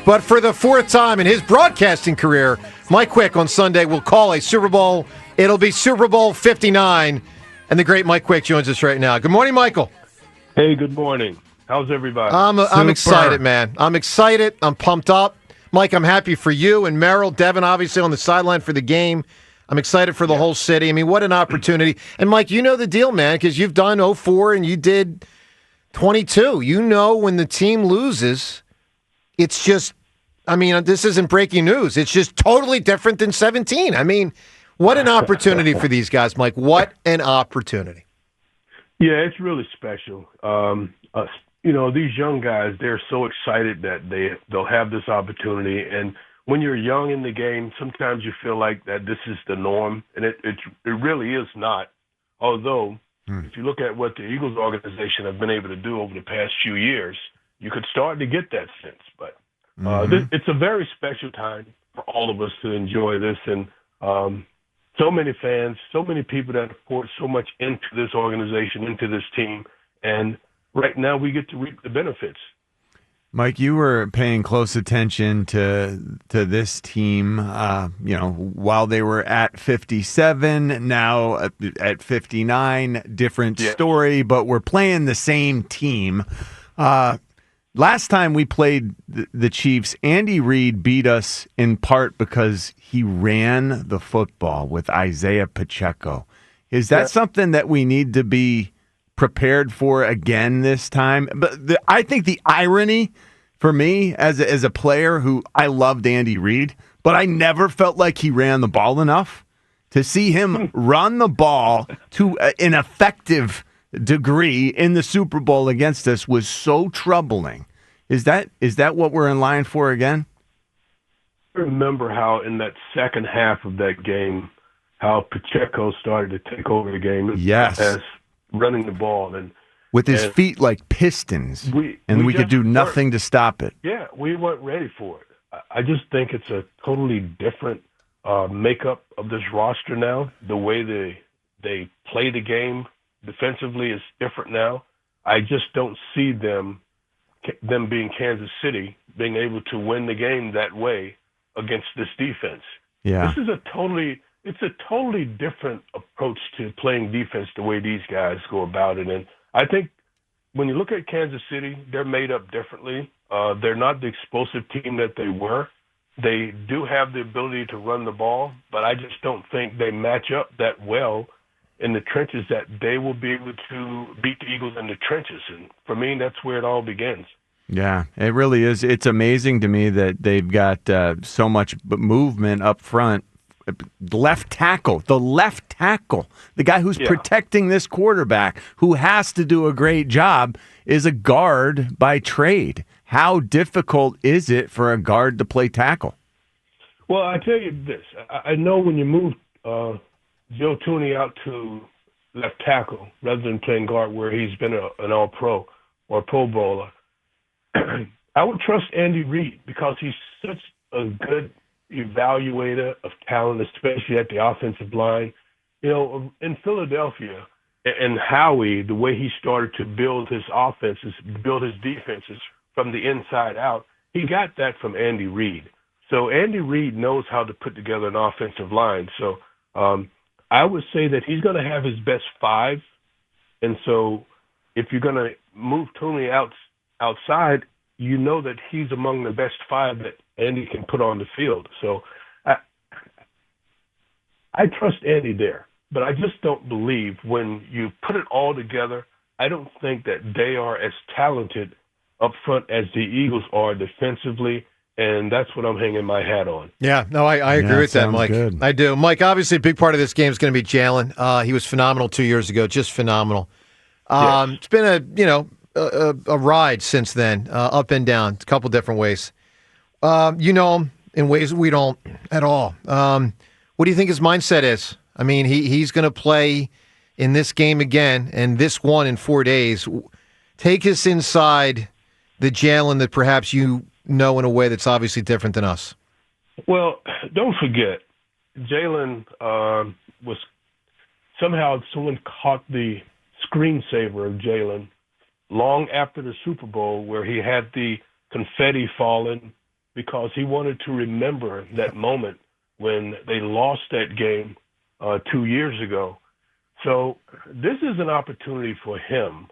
But for the fourth time in his broadcasting career, Mike Quick on Sunday will call a Super Bowl. It'll be Super Bowl 59. And the great Mike Quick joins us right now. Good morning, Michael. Hey, good morning. How's everybody? I'm excited, man. I'm excited. I'm pumped up. Mike, I'm happy for you and Merrill, Devin, obviously on the sideline for the game. I'm excited for the whole city. I mean, what an opportunity. And, Mike, you know the deal, man, because you've done 04 and you did 22. You know when the team loses, it's just, I mean, this isn't breaking news. It's just totally different than 17. I mean, what an opportunity for these guys, Mike. What an opportunity. Yeah, it's really special. These young guys, they're so excited that they'll have this opportunity. And when you're young in the game, sometimes you feel like that this is the norm, and it really is not. Although, if you look at what the Eagles organization have been able to do over the past few years, you could start to get that sense. But it's a very special time for all of us to enjoy this. And so many fans, so many people that have poured so much into this organization, into this team, and right now we get to reap the benefits. Mike, you were paying close attention to this team, while they were at 57, now at 59, different story, but we're playing the same team. Last time we played the Chiefs, Andy Reid beat us in part because he ran the football with Isaiah Pacheco. Is that something that we need to be prepared for again this time? But I think the irony for me as a player who I loved Andy Reid, but I never felt like he ran the ball enough. To see him run the ball to an effective degree in the Super Bowl against us was so troubling. Is that what we're in line for again? I remember how in that second half of that game, how Pacheco started to take over the game as running the ball. And with his feet like pistons, we could do nothing to stop it. Yeah, we weren't ready for it. I just think it's a totally different makeup of this roster now. The way they play the game defensively is different now. I just don't see them being Kansas City, being able to win the game that way against this defense. Yeah. This is a totally different approach to playing defense the way these guys go about it. And I think when you look at Kansas City, they're made up differently. They're not the explosive team that they were. They do have the ability to run the ball, but I just don't think they match up that well in the trenches that they will be able to beat the Eagles in the trenches. And for me, that's where it all begins. Yeah, it really is. It's amazing to me that they've got so much movement up front. The left tackle, the guy who's protecting this quarterback, who has to do a great job, is a guard by trade. How difficult is it for a guard to play tackle? Well, I tell you this. I know when you move Joe Tooney out to left tackle rather than playing guard where he's been an all-pro or a Pro Bowler, I would trust Andy Reid because he's such a good evaluator of talent, especially at the offensive line. You know, in Philadelphia and Howie, the way he started to build his offenses, build his defenses from the inside out, he got that from Andy Reid. So Andy Reid knows how to put together an offensive line. So I would say that he's going to have his best five. And so if you're going to move Tooney outside, you know that he's among the best five that Andy can put on the field. So I trust Andy there, but I just don't believe when you put it all together, I don't think that they are as talented up front as the Eagles are defensively, and that's what I'm hanging my hat on. Yeah, no, I agree with that, Mike. Good. I do. Mike, obviously a big part of this game is going to be Jalen. He was phenomenal 2 years ago, just phenomenal. Yes. It's been a ride since then, up and down, a couple different ways. You know him in ways we don't at all. What do you think his mindset is? I mean, he's going to play in this game again, and this one in 4 days. Take us inside the Jalen that perhaps you know in a way that's obviously different than us. Well, don't forget, Jalen was somehow someone caught the screensaver of Jalen long after the Super Bowl where he had the confetti falling because he wanted to remember that moment when they lost that game 2 years ago. So this is an opportunity for him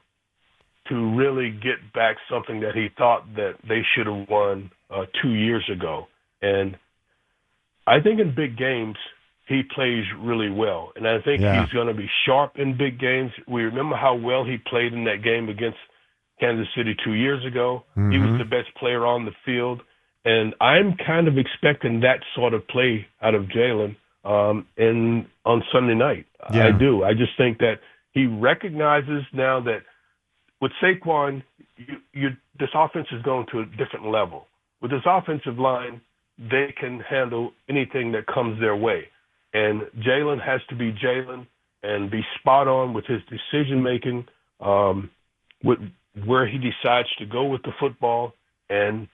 to really get back something that he thought that they should have won 2 years ago. And I think in big games, he plays really well. And I think he's going to be sharp in big games. We remember how well he played in that game against Kansas City 2 years ago. Mm-hmm. He was the best player on the field. And I'm kind of expecting that sort of play out of Jalen on Sunday night. Yeah. I do. I just think that he recognizes now that with Saquon, this offense is going to a different level. With this offensive line, they can handle anything that comes their way. And Jalen has to be Jalen and be spot on with his decision-making, with where he decides to go with the football. And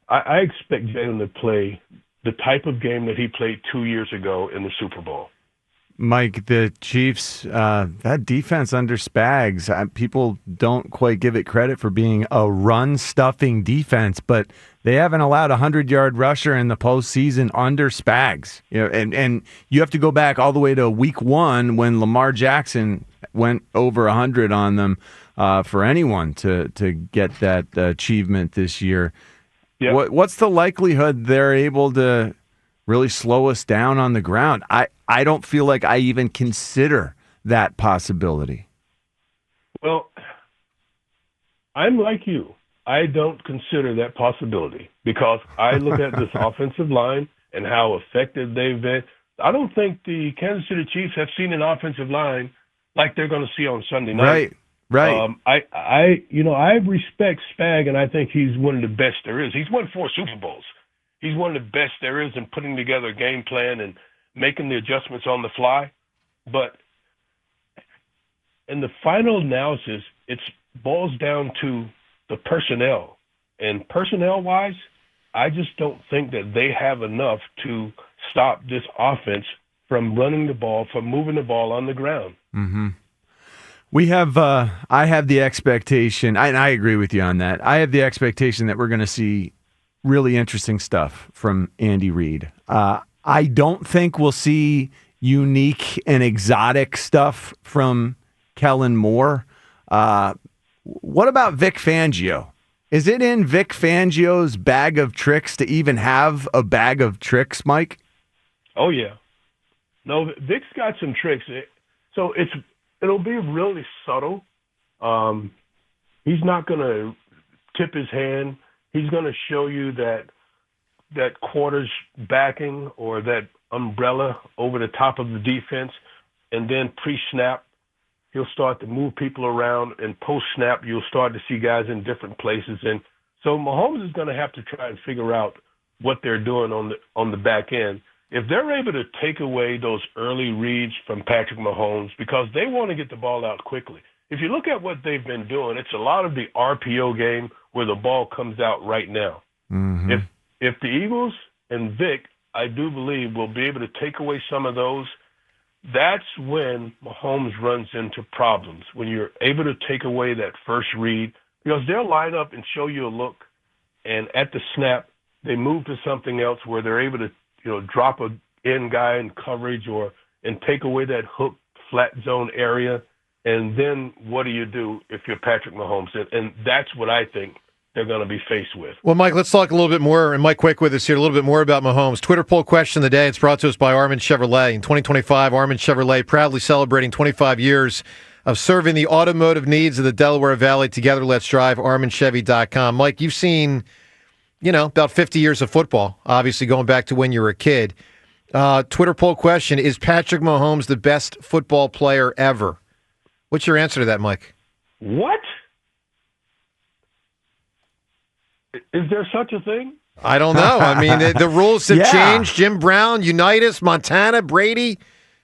I expect Jalen to play the type of game that he played 2 years ago in the Super Bowl. Mike, the Chiefs, that defense under Spags, people don't quite give it credit for being a run-stuffing defense, but they haven't allowed a 100-yard rusher in the postseason under Spags. You know, and you have to go back all the way to week 1 when Lamar Jackson went over 100 on them for anyone to get that achievement this year. Yep. What's the likelihood they're able to really slow us down on the ground? I don't feel like I even consider that possibility. Well, I'm like you. I don't consider that possibility because I look at this offensive line and how effective they've been. I don't think the Kansas City Chiefs have seen an offensive line like they're going to see on Sunday night. Right. I respect Spag, and I think he's one of the best there is. He's won 4 Super Bowls. He's one of the best there is in putting together a game plan and making the adjustments on the fly. But in the final analysis, it boils down to the personnel. And personnel-wise, I just don't think that they have enough to stop this offense from running the ball, from moving the ball on the ground. Mm-hmm. We have, I have the expectation, and I agree with you on that. I have the expectation that we're going to see really interesting stuff from Andy Reid. I don't think we'll see unique and exotic stuff from Kellen Moore. What about Vic Fangio? Is it in Vic Fangio's bag of tricks to even have a bag of tricks, Mike? Oh, yeah. No, Vic's got some tricks. So it'll be really subtle. He's not going to tip his hand. He's going to show you that quarter's backing or that umbrella over the top of the defense, and then pre-snap, he'll start to move people around, and post-snap, you'll start to see guys in different places. And so Mahomes is going to have to try and figure out what they're doing on the back end. If they're able to take away those early reads from Patrick Mahomes, because they want to get the ball out quickly. If you look at what they've been doing, it's a lot of the RPO game where the ball comes out right now. Mm-hmm. If the Eagles and Vic, I do believe, will be able to take away some of those, that's when Mahomes runs into problems, when you're able to take away that first read, because they'll line up and show you a look, and at the snap, they move to something else where they're able to, drop a end guy in coverage and take away that hook flat zone area. And then what do you do if you're Patrick Mahomes? And that's what I think they're going to be faced with. Well, Mike, let's talk a little bit more, and Mike Quick with us here, a little bit more about Mahomes. Twitter poll question of the day. It's brought to us by Armin Chevrolet. In 2025, Armin Chevrolet proudly celebrating 25 years of serving the automotive needs of the Delaware Valley. Together, let's drive. ArminChevy.com. Mike, you've seen, about 50 years of football, obviously going back to when you were a kid. Twitter poll question, is Patrick Mahomes the best football player ever? What's your answer to that, Mike? What? Is there such a thing? I don't know. I mean, the rules have changed. Jim Brown, Unitas, Montana, Brady,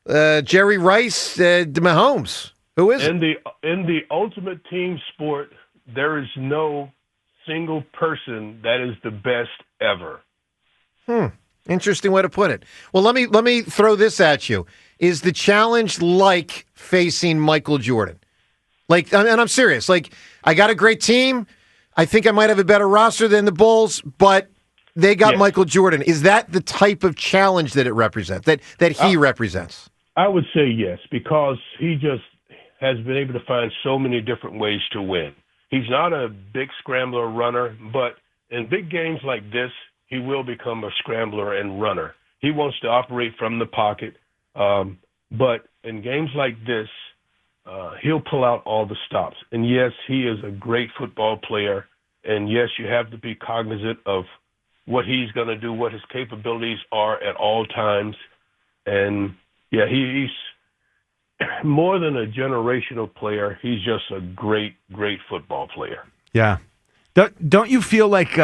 Jerry Rice, Mahomes. Who is it? In the ultimate team sport, there is no single person that is the best ever. Interesting way to put it. Well, let me throw this at you. Is the challenge like facing Michael Jordan? And I'm serious. I got a great team. I think I might have a better roster than the Bulls, but they got Yes. Michael Jordan. Is that the type of challenge that it represents, that he represents? I would say yes, because he just has been able to find so many different ways to win. He's not a big scrambler runner, but in big games like this, he will become a scrambler and runner. He wants to operate from the pocket, but in games like this, he'll pull out all the stops. And yes, he is a great football player, and yes, you have to be cognizant of what he's going to do, what his capabilities are at all times. And, yeah, he's more than a generational player. He's just a great, great football player. Yeah. Don't you feel like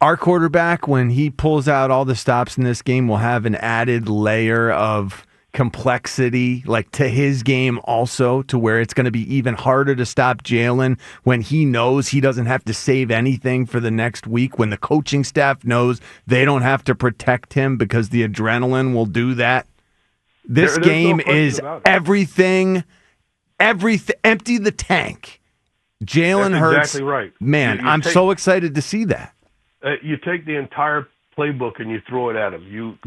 our quarterback, when he pulls out all the stops in this game, will have an added layer of complexity like to his game also, to where it's going to be even harder to stop Jalen when he knows he doesn't have to save anything for the next week, when the coaching staff knows they don't have to protect him because the adrenaline will do that? This game is everything, empty the tank. Jalen Hurts, exactly right. Man, I'm so excited to see that. You take the entire playbook and you throw it at him.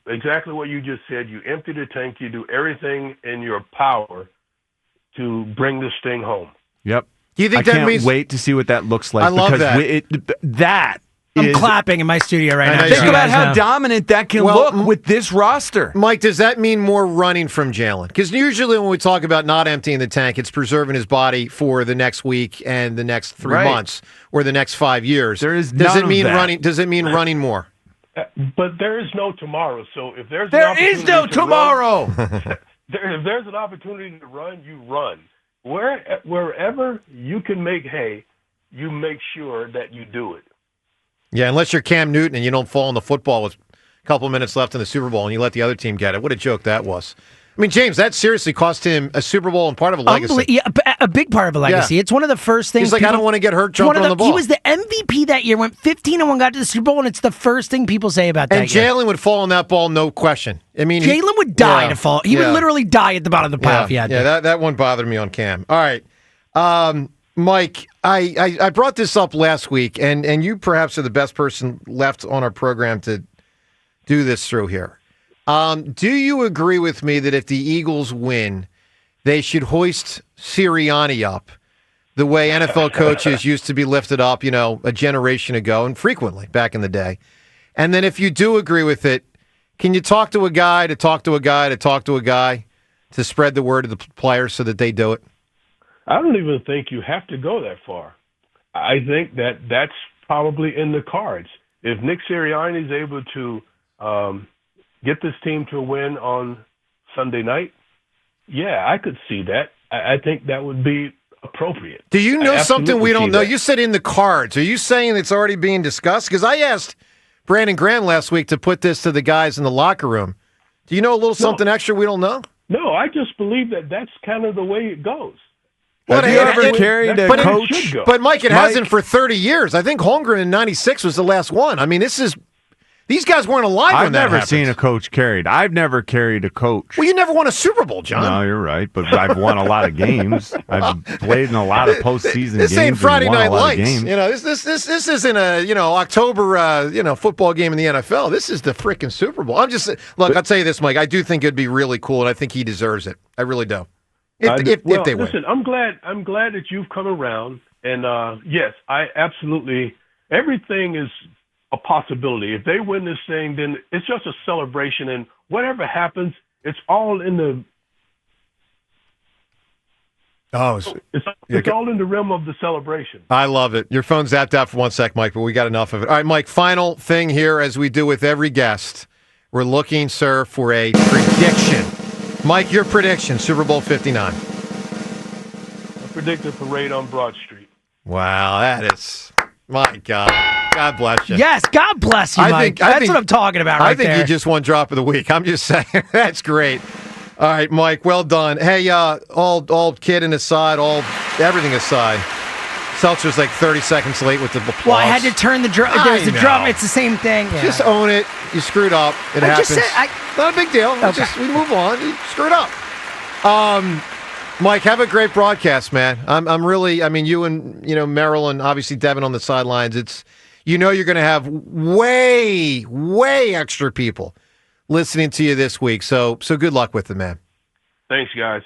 Exactly what you just said. You empty the tank. You do everything in your power to bring this thing home. Yep. Do you think I that can't means? wait to see what that looks like. I love that. I'm clapping in my studio right now. Think about how dominant that can look with this roster. Mike, does that mean more running from Jalen? Because usually when we talk about not emptying the tank, it's preserving his body for the next week and the next 3 months or the next 5 years. Does it mean running? Does it mean running more? But there is no tomorrow. So if there's if there's an opportunity to run, you run. Wherever you can make hay, you make sure that you do it. Yeah, unless you're Cam Newton and you don't fall on the football with a couple minutes left in the Super Bowl and you let the other team get it. What a joke that was. I mean, James, that seriously cost him a Super Bowl and part of a legacy. Yeah, a big part of a legacy. Yeah. It's one of the first things. He's like, I don't want to get hurt jumping on the ball. He was the MVP that year, went 15-1, got to the Super Bowl, and it's the first thing people say about that. And Jalen would fall on that ball, no question. I mean, Jalen would die to fall. He would literally die at the bottom of the pile if he had to. Yeah, that one bothered me on Cam. All right. Mike, I brought this up last week, and you perhaps are the best person left on our program to do this through here. Do you agree with me that if the Eagles win, they should hoist Sirianni up the way NFL coaches used to be lifted up, a generation ago and frequently back in the day? And then if you do agree with it, can you talk to a guy to talk to a guy to talk to a guy to spread the word to the players so that they do it? I don't even think you have to go that far. I think that's probably in the cards. If Nick Sirianni is able to get this team to a win on Sunday night, yeah, I could see that. I think that would be appropriate. Do you know something we don't know? You said in the cards. Are you saying it's already being discussed? Because I asked Brandon Graham last week to put this to the guys in the locker room. Do you know a little something extra we don't know? No, I just believe that that's kind of the way it goes. Have you ever carried a coach? But Mike, it hasn't for 30 years. I think Holmgren in '96 was the last one. I mean, these guys weren't alive when that happened. I've never seen a coach carried. I've never carried a coach. Well, you never won a Super Bowl, John. No, you're right, but I've won a lot of games. I've played in a lot of postseason games. This ain't Friday Night Lights. This isn't a October Football game in the NFL. This is the freaking Super Bowl. I'll tell you this, Mike. I do think it'd be really cool, and I think he deserves it. I really do. If they win. Listen, I'm glad that you've come around, and yes, I absolutely. Everything is a possibility. If they win this thing, then it's just a celebration, and whatever happens, it's all in the. It's all in the realm of the celebration. I love it. Your phone zapped out for 1 sec, Mike, but we got enough of it. All right, Mike, final thing here, as we do with every guest. We're looking, sir, for a prediction. Mike, your prediction, Super Bowl 59. I predict a parade on Broad Street. Wow, that is, my God. God bless you. Yes, God bless you, Mike. That's what I'm talking about right there. I think you just won drop of the week. I'm just saying. That's great. All right, Mike, well done. Hey, all kidding aside, everything aside, Seltzer's like 30 seconds late with the applause. Well, I had to turn the drum. There's the drum. It's the same thing. Yeah. Just own it. You screwed up. It happens. Not a big deal. Okay. We move on. You screwed up. Mike, have a great broadcast, man. I'm really. I mean, you and Merrill and obviously Devin on the sidelines. you know you're going to have way, way extra people listening to you this week. So good luck with it, man. Thanks, guys.